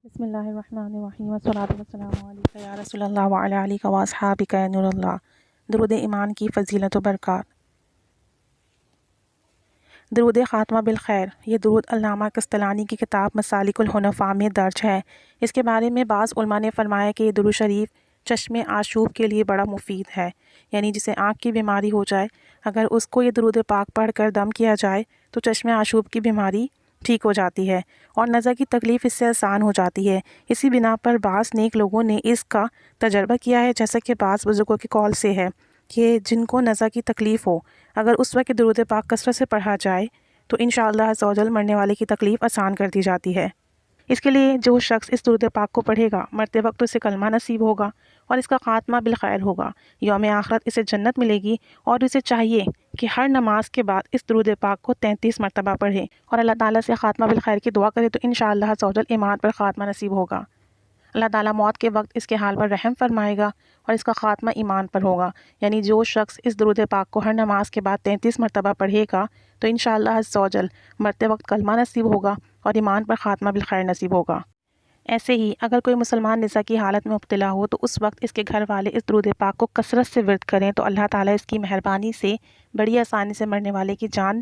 بسم اللہ الرحمن الرحیم والصلاۃ والسلام علیک یا رسول اللہ وعلی آلک و اصحابک یا نور اللہ۔ درود ایمان کی فضیلت و برکات۔ درود خاتمہ بالخیر، یہ درود علامہ قسطلانی کی کتاب مسالک الحنفاء میں درج ہے۔ اس کے بارے میں بعض علماء نے فرمایا کہ یہ درود شریف چشم آشوب کے لیے بڑا مفید ہے، یعنی جسے آنکھ کی بیماری ہو جائے، اگر اس کو یہ درود پاک پڑھ کر دم کیا جائے تو چشم آشوب کی بیماری ٹھیک ہو جاتی ہے اور نظر کی تکلیف اس سے آسان ہو جاتی ہے۔ اسی بنا پر بعض نیک لوگوں نے اس کا تجربہ کیا ہے، جیسا کہ بعض بزرگوں کے قول سے ہے کہ جن کو نظر کی تکلیف ہو، اگر اس وقت درود پاک کثرت سے پڑھا جائے تو انشاءاللہ عز و جل مرنے والے کی تکلیف آسان کر دی جاتی ہے۔ اس کے لیے جو شخص اس درود پاک کو پڑھے گا، مرتے وقت اسے کلمہ نصیب ہوگا اور اس کا خاتمہ بالخیر ہوگا، یوم آخرت اسے جنت ملے گی، اور اسے چاہیے کہ ہر نماز کے بعد اس درود پاک کو 33 مرتبہ پڑھے اور اللہ تعالیٰ سے خاتمہ بالخیر کی دعا کرے تو انشاءاللہ عز و جل ایمان پر خاتمہ نصیب ہوگا۔ اللہ تعالیٰ موت کے وقت اس کے حال پر رحم فرمائے گا اور اس کا خاتمہ ایمان پر ہوگا، یعنی جو شخص اس درود پاک کو ہر نماز کے بعد 33 مرتبہ پڑھے گا تو انشاءاللہ عز و جل مرتے وقت کلمہ نصیب ہوگا اور ایمان پر خاتمہ بالخیر نصیب ہوگا۔ ایسے ہی اگر کوئی مسلمان نساء کی حالت میں مبتلا ہو تو اس وقت اس کے گھر والے اس درود پاک کو کثرت سے ورد کریں تو اللہ تعالیٰ اس کی مہربانی سے بڑی آسانی سے مرنے والے کی جان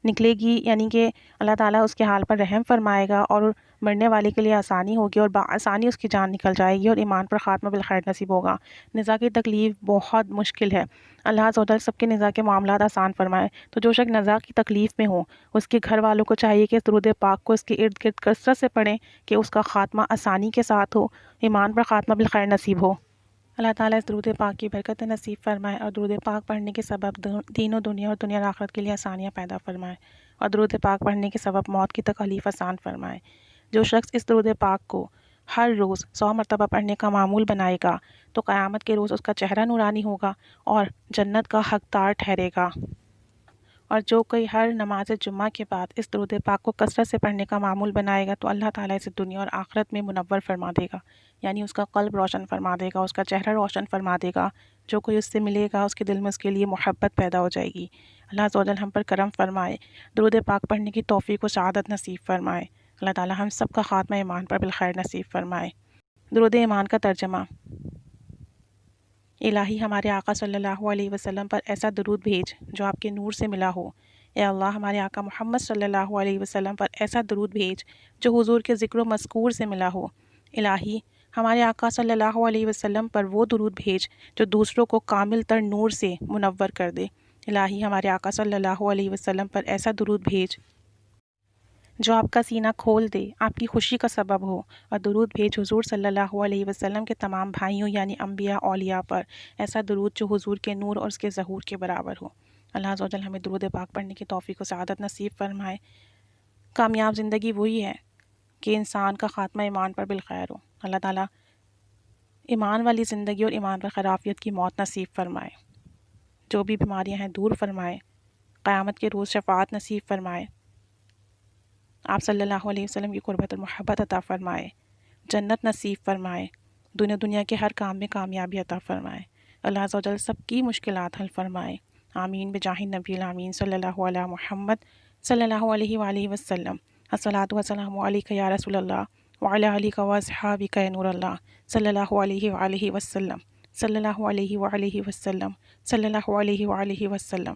نکلے گی، یعنی کہ اللہ تعالیٰ اس کے حال پر رحم فرمائے گا اور مرنے والے کے لیے آسانی ہوگی اور بآسانی اس کی جان نکل جائے گی اور ایمان پر خاتمہ بالخیر نصیب ہوگا۔ نزا کی تکلیف بہت مشکل ہے، اللہ عز و جل سب کے نزا کے معاملات آسان فرمائے، تو جو شخص نزا کی تکلیف میں ہو اس کے گھر والوں کو چاہیے کہ اس درود پاک کو اس کے ارد گرد کثرت سے پڑھیں کہ اس کا خاتمہ آسانی کے ساتھ ہو، ایمان پر خاتمہ بالخیر نصیب ہو۔ اللہ تعالیٰ اس درود پاک کی برکت نصیب فرمائے اور درود پاک پڑھنے کے سبب دین و دنیا اور دنیا آخرت کے لیے آسانیاں پیدا فرمائے اور درود پاک پڑھنے کے سبب موت کی تکلیف آسان فرمائے۔ جو شخص اس درود پاک کو ہر روز 100 مرتبہ پڑھنے کا معمول بنائے گا تو قیامت کے روز اس کا چہرہ نورانی ہوگا اور جنت کا حقدار ٹھہرے گا، اور جو کوئی ہر نماز جمعہ کے بعد اس درود پاک کو کثرت سے پڑھنے کا معمول بنائے گا تو اللہ تعالیٰ اسے دنیا اور آخرت میں منور فرما دے گا، یعنی اس کا قلب روشن فرما دے گا، اس کا چہرہ روشن فرما دے گا۔ جو کوئی اس سے ملے گا اس کے دل میں اس کے لیے محبت پیدا ہو جائے گی۔ اللہ عز و جل ہم پر کرم فرمائے، درود پاک پڑھنے کی توفیق و سعادت نصیب فرمائے۔ اللہ تعالیٰ ہم سب کا خاتمہ ایمان پر بالخیر نصیب فرمائے۔ درود ایمان کا ترجمہ۔ الہی ہمارے آقا صلی اللہ علیہ وسلم پر ایسا درود بھیج جو آپ کے نور سے ملا ہو۔ اے اللہ ہمارے آقا محمد صلی اللہ علیہ وسلم پر ایسا درود بھیج جو حضور کے ذکر و مذکور سے ملا ہو۔ الہی ہمارے آقا صلی اللہ علیہ وسلم پر وہ درود بھیج جو دوسروں کو کامل تر نور سے منور کر دے۔ الہی ہمارے آقا صلی اللہ علیہ وسلم پر ایسا درود بھیج جو آپ کا سینہ کھول دے، آپ کی خوشی کا سبب ہو، اور درود بھیج حضور صلی اللہ علیہ وسلم کے تمام بھائیوں یعنی انبیاء اولیاء پر ایسا درود جو حضور کے نور اور اس کے ظہور کے برابر ہو۔ اللہ عز و جل ہمیں درود پاک پڑھنے کی توفیق و سعادت نصیب فرمائے۔ کامیاب زندگی وہی ہے کہ انسان کا خاتمہ ایمان پر بالخیر ہو۔ اللہ تعالیٰ ایمان والی زندگی اور ایمان پر خیرافیت کی موت نصیب فرمائے، جو بھی بیماریاں ہیں دور فرمائے، قیامت کے روز شفاعت نصیب فرمائے، آپ صلی اللہ علیہ وسلم کی قربت اور محبت عطا فرمائے، جنت نصیب فرمائے، دنیا کے ہر کام میں کامیابی عطا فرمائے۔ اللہ عز و جل سب کی مشکلات حل فرمائے۔ آمین بجاہ نبی الامین صلی اللہ علیہ محمد صلی اللہ علیہ وآلہ وسلم۔ الصلاۃ والسلام علیک یا رسول اللہ وعلی آلک و اصحابک یا نور اللہ صلی اللہ علیہ وآلہ وسلم صلی اللہ علیہ وآلہ وسلم صلی اللہ علیہ وآلہ وسلم۔